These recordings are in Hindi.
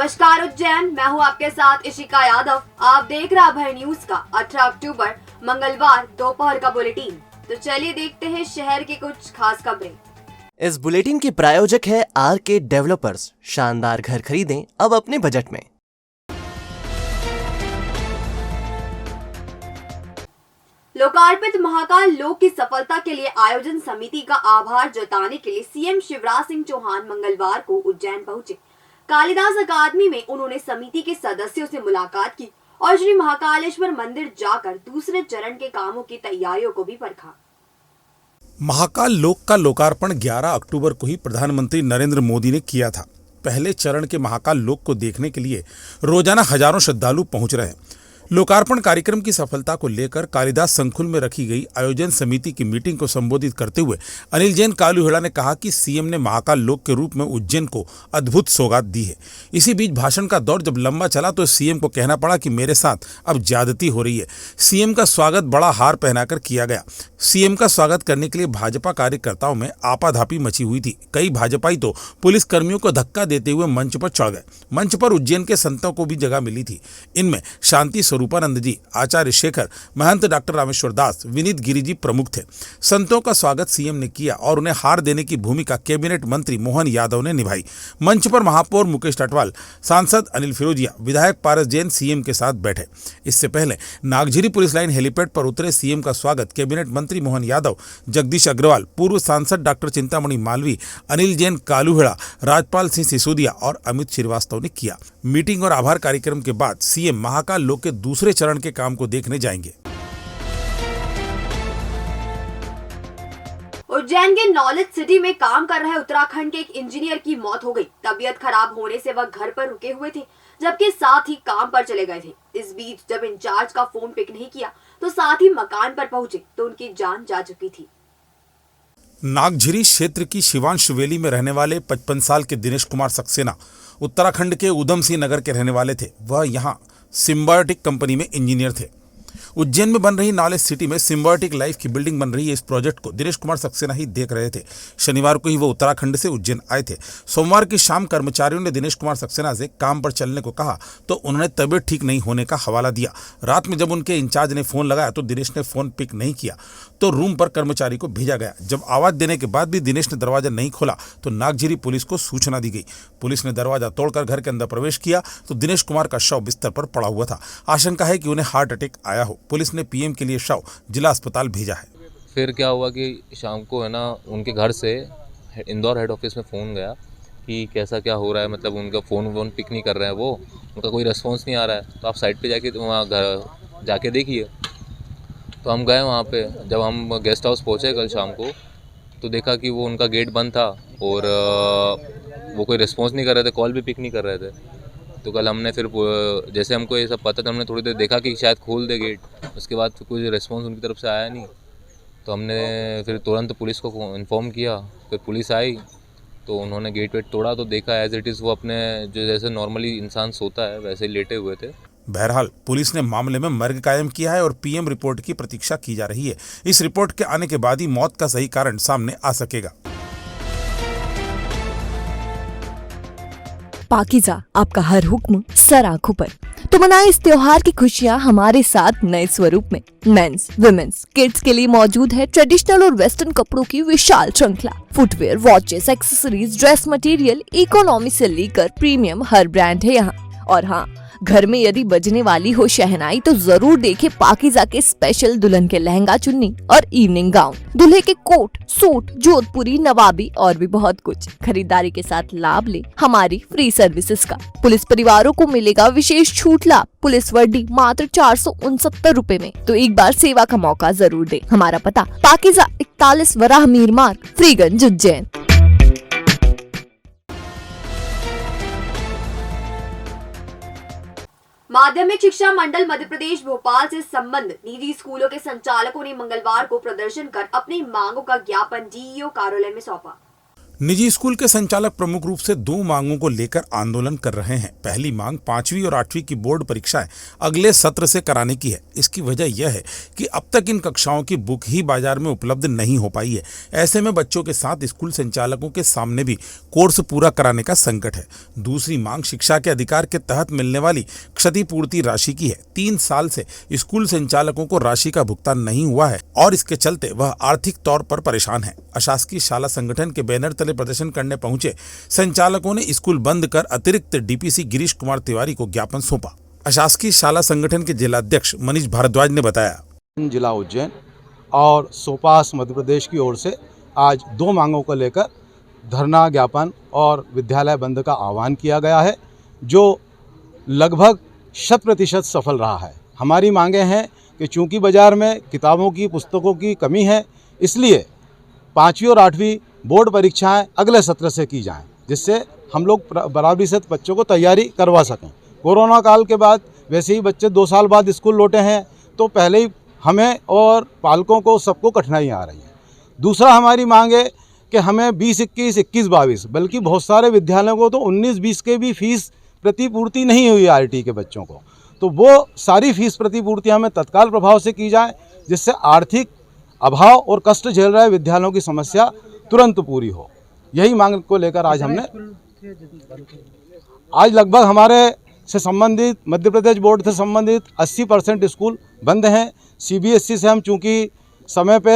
नमस्कार उज्जैन, मैं हूं आपके साथ इशिका यादव। आप देख रहे हैं अभय न्यूज का 18 अक्टूबर मंगलवार दोपहर का बुलेटिन। तो चलिए देखते हैं शहर की कुछ खास खबरें। इस बुलेटिन के प्रायोजक है आरके डेवलपर्स। शानदार घर खरीदें अब अपने बजट में। लोकार्पित महाकाल लोक की सफलता के लिए आयोजन समिति का आभार जताने के लिए सीएम शिवराज सिंह चौहान मंगलवार को उज्जैन पहुंचे। कालिदास अकादमी में उन्होंने समिति के सदस्यों से मुलाकात की और श्री महाकालेश्वर मंदिर जाकर दूसरे चरण के कामों की तैयारियों को भी परखा। महाकाल लोक का लोकार्पण 11 अक्टूबर को ही प्रधानमंत्री नरेंद्र मोदी ने किया था। पहले चरण के महाकाल लोक को देखने के लिए रोजाना हजारों श्रद्धालु पहुंच रहे हैं। लोकार्पण कार्यक्रम की सफलता को लेकर कालिदास संकुल में रखी गई आयोजन समिति की मीटिंग को संबोधित करते हुए अनिल जैन कालूहेड़ा ने कहा कि सीएम ने महाकाल लोक के रूप में उज्जैन को अद्भुत सौगात दी है। इसी बीच भाषण का दौर जब लंबा चला तो सीएम को कहना पड़ा कि मेरे साथ अब ज्यादती हो रही है। सीएम का स्वागत बड़ा हार पहनाकर किया गया। सीएम का स्वागत करने के लिए भाजपा कार्यकर्ताओं में आपाधापी मची हुई थी। कई भाजपाई तो पुलिस कर्मियों को धक्का देते हुए मंच पर चढ़ गए। मंच पर उज्जैन के संतों को भी जगह मिली थी। इनमें शांति स्वरूपानंद जी, आचार्य शेखर, महंत डॉक्टर रामेश्वर दास, विनीत गिरी जी प्रमुख थे। संतों का स्वागत सीएम ने किया और उन्हें हार देने की भूमिका कैबिनेट मंत्री मोहन यादव ने निभाई। मंच पर महापौर मुकेश टटवाल, सांसद अनिल फिरोजिया, विधायक पारस जैन सीएम के साथ बैठे। इससे पहले नागझिरी पुलिस लाइन हेलीपैड पर उतरे सीएम का स्वागत कैबिनेट मंत्री मोहन यादव, जगदीश अग्रवाल, पूर्व सांसद डॉक्टर चिंतामणि मालवी, अनिल जैन कालूहेड़ा, राजपाल सिंह सिसोदिया और अमित श्रीवास्तव ने किया। मीटिंग और आभार कार्यक्रम के बाद सीएम महाकाल लोक के दूसरे चरण के काम को देखने जाएंगे। उज्जैन के नॉलेज सिटी में काम कर रहे उत्तराखंड के एक इंजीनियर की मौत हो गई। तबीयत खराब होने से वह घर पर रुके हुए थे, जबकि साथ ही काम पर चले गए थे। इस बीच जब इंचार्ज का फोन पिक नहीं किया तो साथ ही मकान पर पहुंचे तो उनकी जान जा चुकी थी। नागझिरी क्षेत्र की शिवांश वैली में रहने वाले 55 साल के दिनेश कुमार सक्सेना उत्तराखंड के उधम सिंह नगर के रहने वाले थे। वह यहां सिम्बायोटिक कंपनी में इंजीनियर थे। उज्जैन में बन रही नॉलेज सिटी में सिम्बायोटिक लाइफ की बिल्डिंग बन रही है। इस प्रोजेक्ट को दिनेश कुमार सक्सेना ही देख रहे थे। शनिवार को ही वो उत्तराखंड से उज्जैन आए थे। सोमवार की शाम कर्मचारियों ने दिनेश कुमार सक्सेना से काम पर चलने को कहा तो उन्होंने तबीयत ठीक नहीं होने का हवाला दिया। रात में जब उनके इंचार्ज ने फोन लगाया तो दिनेश ने फोन पिक नहीं किया तो रूम पर कर्मचारी को भेजा गया। जब आवाज देने के बाद भी दिनेश ने दरवाजा नहीं खोला तो नागझिरी पुलिस को सूचना दी गई। पुलिस ने दरवाजा तोड़कर घर के अंदर प्रवेश किया तो दिनेश कुमार का शव बिस्तर पर पड़ा हुआ था। आशंका है कि उन्हें हार्ट अटैक आया हो। पुलिस ने पीएम के लिए शव जिला अस्पताल भेजा है। फिर क्या हुआ कि शाम को है ना उनके घर से इंदौर हेड ऑफिस में फ़ोन गया कि कैसा क्या हो रहा है, मतलब उनका फ़ोन पिक नहीं कर रहे हैं, वो उनका कोई रिस्पॉन्स नहीं आ रहा है। तो आप साइट पे जाके वहाँ घर जाके देखिए। तो हम गए वहाँ पे। जब हम गेस्ट हाउस पहुँचे कल शाम को तो देखा कि वो उनका गेट बंद था और वो कोई रिस्पॉन्स नहीं कर रहे थे, कॉल भी पिक नहीं कर रहे थे। तो कल हमने फिर जैसे हमको ये सब पता था, हमने थोड़ी देर देखा कि शायद खोल दे गेट। उसके बाद फिर कोई रिस्पॉन्स उनकी तरफ से आया नहीं तो हमने फिर तुरंत पुलिस को इन्फॉर्म किया। फिर पुलिस आई तो उन्होंने गेट वेट तोड़ा तो देखा एज इट इज़ वो अपने जो जैसे नॉर्मली इंसान सोता है वैसे ही लेटे हुए थे। बहरहाल पुलिस ने मामले में मर्ग कायम किया है और पीएम रिपोर्ट की प्रतीक्षा की जा रही है। इस रिपोर्ट के आने के बाद ही मौत का सही कारण सामने आ सकेगा। पाकीज़ा, आपका हर हुक्म सर आंखों पर। तो मनाए इस त्योहार की खुशियां हमारे साथ नए स्वरूप में। मेंस, वुमेन्स, किड्स के लिए मौजूद है ट्रेडिशनल और वेस्टर्न कपड़ों की विशाल श्रृंखला। Footwear, watches, accessories, dress material, economy से लेकर प्रीमियम हर ब्रांड है यहाँ। और हाँ, घर में यदि बजने वाली हो शहनाई तो जरूर देखे पाकीज़ा के स्पेशल दुल्हन के लहंगा चुन्नी और इवनिंग गाउन, दूल्हे के कोट, सूट, जोधपुरी, नवाबी और भी बहुत कुछ। खरीदारी के साथ लाभ ले हमारी फ्री सर्विसेज का। पुलिस परिवारों को मिलेगा विशेष छूट लाभ। पुलिस वर्दी मात्र 469 रुपए में। तो एक बार सेवा का मौका जरूर दे। हमारा पता पाकीज़ा 41 वराह मीर मार्ग, फ्रीगंज, उज्जैन। माध्यमिक शिक्षा मंडल मध्य प्रदेश भोपाल से संबंधित निजी स्कूलों के संचालकों ने मंगलवार को प्रदर्शन कर अपनी मांगों का ज्ञापन डीईओ कार्यालय में सौंपा। निजी स्कूल के संचालक प्रमुख रूप से दो मांगों को लेकर आंदोलन कर रहे हैं। पहली मांग 5वीं और 8वीं की बोर्ड परीक्षाएं अगले सत्र से कराने की है। इसकी वजह यह है कि अब तक इन कक्षाओं की बुक ही बाजार में उपलब्ध नहीं हो पाई है। ऐसे में बच्चों के साथ स्कूल संचालकों के सामने भी कोर्स पूरा कराने का संकट है। दूसरी मांग शिक्षा के अधिकार के तहत मिलने वाली क्षतिपूर्ति राशि की है। 3 साल से स्कूल संचालकों को राशि का भुगतान नहीं हुआ है और इसके चलते वह आर्थिक तौर पर परेशान है। अशासकीय शाला संगठन के बैनर तले प्रदर्शन करने पहुंचे संचालकों ने स्कूल बंद कर अतिरिक्त डीपीसी गिरीश कुमार तिवारी को ज्ञापन सौंपा। अशासकीय शाला संगठन के जिलाध्यक्ष मनीष भारद्वाज ने बताया, जिला उज्जैन और सोपास मध्य प्रदेश की ओर से आज 2 मांगों को लेकर धरना ज्ञापन और विद्यालय बंद का आह्वान किया गया है, जो लगभग 100% सफल रहा है। हमारी मांगे हैं कि चूंकि बाज़ार में किताबों की पुस्तकों की कमी है, इसलिए 5वीं और 8वीं बोर्ड परीक्षाएं अगले सत्र से की जाएं, जिससे हम लोग बराबरी से बच्चों को तैयारी करवा सकें। कोरोना काल के बाद वैसे ही बच्चे 2 साल बाद स्कूल लौटे हैं, तो पहले ही हमें और पालकों को सबको कठिनाइयाँ आ रही हैं। दूसरा हमारी मांग है कि हमें 20-21, 21-22 बल्कि बहुत सारे विद्यालयों को तो 19-20 के भी फीस प्रतिपूर्ति नहीं हुई आरटी के बच्चों को, तो वो सारी फीस प्रतिपूर्ति हमें तत्काल प्रभाव से की जाए, जिससे आर्थिक अभाव और कष्ट झेल रहे विद्यालयों की समस्या तुरंत पूरी हो। यही मांग को लेकर आज लगभग हमारे से संबंधित मध्य प्रदेश बोर्ड से संबंधित 80% स्कूल बंद हैं। सीबीएसई से हम चूँकि समय पे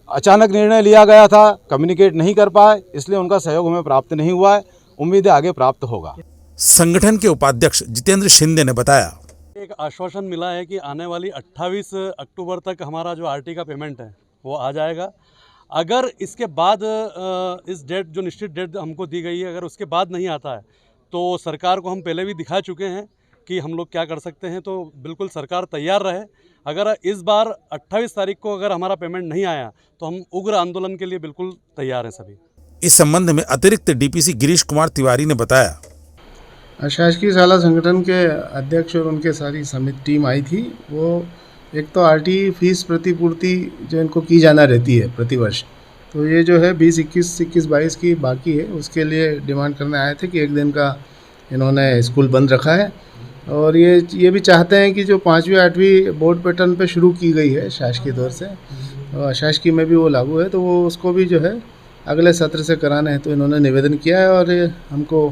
अचानक निर्णय लिया गया था, कम्युनिकेट नहीं कर पाए, इसलिए उनका सहयोग हमें प्राप्त नहीं हुआ है। उम्मीद है आगे प्राप्त होगा। संगठन के उपाध्यक्ष जितेंद्र शिंदे ने बताया, एक आश्वासन मिला है कि आने वाली 28 अक्टूबर तक हमारा जो आरटी का पेमेंट है वो आ जाएगा। अगर इसके बाद इस डेट जो निश्चित डेट हमको दी गई है, अगर उसके बाद नहीं आता है तो सरकार को हम पहले भी दिखा चुके हैं कि हम लोग क्या कर सकते हैं, तो बिल्कुल सरकार तैयार रहे। अगर इस बार 28 तारीख को अगर हमारा पेमेंट नहीं आया तो हम उग्र आंदोलन के लिए बिल्कुल तैयार हैं सभी। इस संबंध में अतिरिक्त डीपीसी गिरीश कुमार तिवारी ने बताया, अशासकीय शाला संगठन के अध्यक्ष और उनके सारी समिति टीम आई थी। वो एक तो आरटी फीस प्रतिपूर्ति जो इनको की जाना रहती है प्रतिवर्ष, तो ये जो है 20-21, 21-22 की बाकी है, उसके लिए डिमांड करने आए थे कि एक दिन का इन्होंने स्कूल बंद रखा है। और ये भी चाहते हैं कि जो 5वीं 8वीं बोर्ड पैटर्न पे शुरू की गई है शासकीय तौर से, और शासकीय में भी वो लागू है, तो वो उसको भी जो है अगले सत्र से कराना है। तो इन्होंने निवेदन किया है और हमको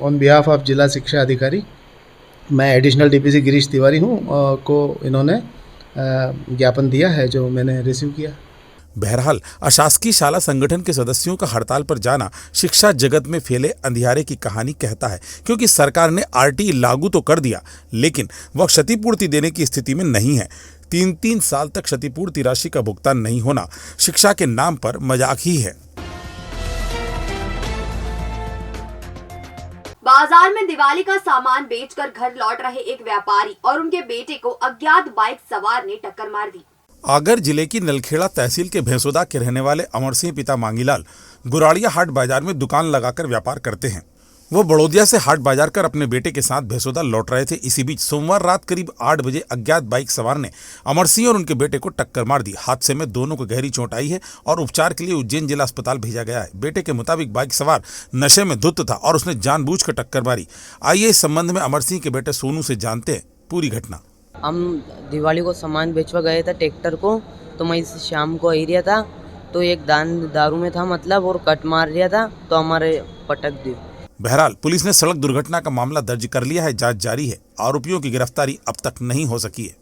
ऑन बिहाफ ऑफ जिला शिक्षा अधिकारी, मैं एडिशनल डीपीसी गिरीश तिवारी हूँ, को इन्होंने ज्ञापन दिया है जो मैंने रिसीव किया। बहरहाल अशासकीय शाला संगठन के सदस्यों का हड़ताल पर जाना शिक्षा जगत में फैले अंधियारे की कहानी कहता है, क्योंकि सरकार ने आरटी लागू तो कर दिया, लेकिन वह क्षतिपूर्ति देने की स्थिति में नहीं है। 3 साल तक क्षतिपूर्ति राशि का भुगतान नहीं होना शिक्षा के नाम पर मजाक ही है। बाजार में दिवाली का सामान बेचकर घर लौट रहे एक व्यापारी और उनके बेटे को अज्ञात बाइक सवार ने टक्कर मार दी। आगर जिले की नलखेड़ा तहसील के भैंसोदा के रहने वाले अमर सिंह पिता मांगीलाल गुराड़िया हाट बाजार में दुकान लगाकर व्यापार करते हैं। वो बड़ौदिया से हाट बाजार कर अपने बेटे के साथ भैंसोदा लौट रहे थे। इसी बीच सोमवार रात करीब 8 बजे अज्ञात बाइक सवार ने अमर सिंह और उनके बेटे को टक्कर मार दी। हादसे में दोनों को गहरी चोट आई है और उपचार के लिए उज्जैन जिला अस्पताल भेजा गया है। बेटे के मुताबिक बाइक सवार नशे में धुत था और उसने जानबूझकर टक्कर मारी। आइए इस संबंध में अमर सिंह के बेटे सोनू से जानते हैं पूरी घटना। हम दिवाली को सामान बेचवा गए थे ट्रैक्टर को, तो मैं शाम को आ रहा था, तो एक दारू में था मतलब, और कट मार रहा था तो हमारे पटक दी। बहरहाल पुलिस ने सड़क दुर्घटना का मामला दर्ज कर लिया है, जांच जारी है। आरोपियों की गिरफ्तारी अब तक नहीं हो सकी है।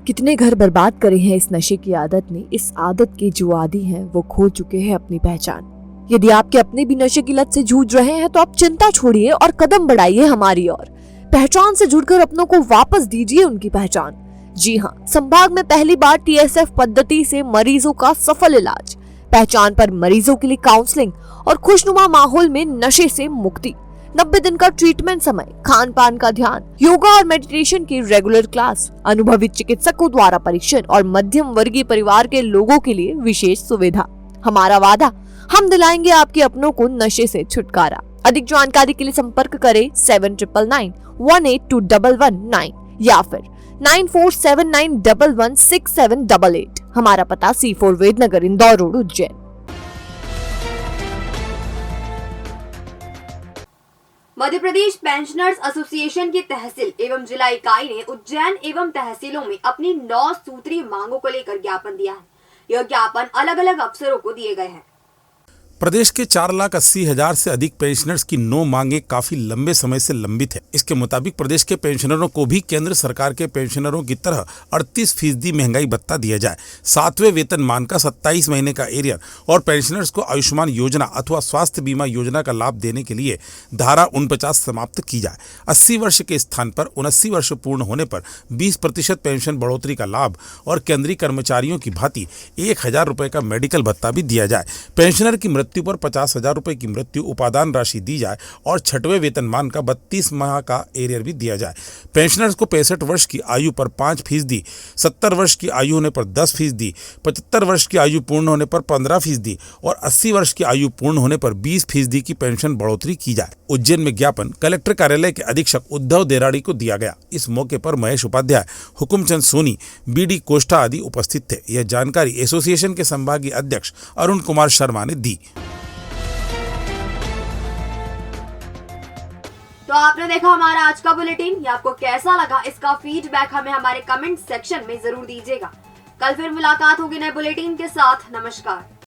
कितने घर बर्बाद करे हैं इस नशे की आदत ने। इस आदत के जो आदी हैं वो खो चुके हैं अपनी पहचान। यदि आपके अपने भी नशे की लत से जूझ रहे हैं तो आप चिंता छोड़िए और कदम बढ़ाइए हमारी ओर। पहचान से जुड़कर अपनों को वापस दीजिए उनकी पहचान। जी हाँ, संभाग में पहली बार TSF पद्धति से मरीजों का सफल इलाज। पहचान पर मरीजों के लिए काउंसलिंग और खुशनुमा माहौल में नशे से मुक्ति। 90 दिन का ट्रीटमेंट समय, खान पान का ध्यान, योगा और मेडिटेशन की रेगुलर क्लास, अनुभवी चिकित्सकों द्वारा परीक्षण और मध्यम वर्गीय परिवार के लोगों के लिए विशेष सुविधा। हमारा वादा, हम दिलाएंगे आपके अपनों को नशे से छुटकारा। अधिक जानकारी के लिए संपर्क करें 7999 18211 9 या फिर 9479116788। हमारा पता C4 Vednagar, Indore road, Ujjain. Madhya Pradesh pensioners association की तहसील एवं जिला इकाई ने उज्जैन एवं तहसीलों में अपनी 9 सूत्रीय मांगों को लेकर ज्ञापन दिया है। यह ज्ञापन अलग अलग अफसरों को दिए गए हैं। प्रदेश के 4,80,000 से अधिक पेंशनर्स की 9 मांगे काफी लंबे समय से लंबित है। इसके मुताबिक प्रदेश के पेंशनरों को भी केंद्र सरकार के पेंशनरों की तरह 38% महंगाई भत्ता दिया जाए, 7वें वेतनमान का 27 महीने का एरियर और पेंशनर्स को आयुष्मान योजना अथवा स्वास्थ्य बीमा योजना का लाभ देने के लिए धारा 49 समाप्त की जाए। 80 वर्ष के स्थान पर 79 वर्ष पूर्ण होने पर 20% पेंशन बढ़ोतरी का लाभ और केंद्रीय कर्मचारियों की भांति 1,000 रुपए का मेडिकल भत्ता भी दिया जाए। पेंशनर की मृत्यु पर 50,000 रुपए की मृत्यु उपादान राशि दी जाए और 6वें वेतनमान का 32 माह का एरियर भी दिया जाए। पेंशनर्स को 65 वर्ष की आयु पर 5%, 70 वर्ष की आयु होने पर 10%, 75 वर्ष की आयु पूर्ण होने पर 15% और 80 वर्ष की आयु पूर्ण होने पर 20% की पेंशन बढ़ोतरी की जाए। उज्जैन में ज्ञापन कलेक्टर कार्यालय के अधीक्षक उद्धव देराड़ी को दिया गया। इस मौके पर महेश उपाध्याय, हुकुमचंद सोनी, BD कोष्टा आदि उपस्थित थे। यह जानकारी एसोसिएशन के संभागीय अध्यक्ष अरुण कुमार शर्मा ने दी। तो आपने देखा हमारा आज का बुलेटिन। ये आपको कैसा लगा, इसका फीडबैक हमें हमारे कमेंट सेक्शन में जरूर दीजिएगा। कल फिर मुलाकात होगी नए बुलेटिन के साथ। नमस्कार।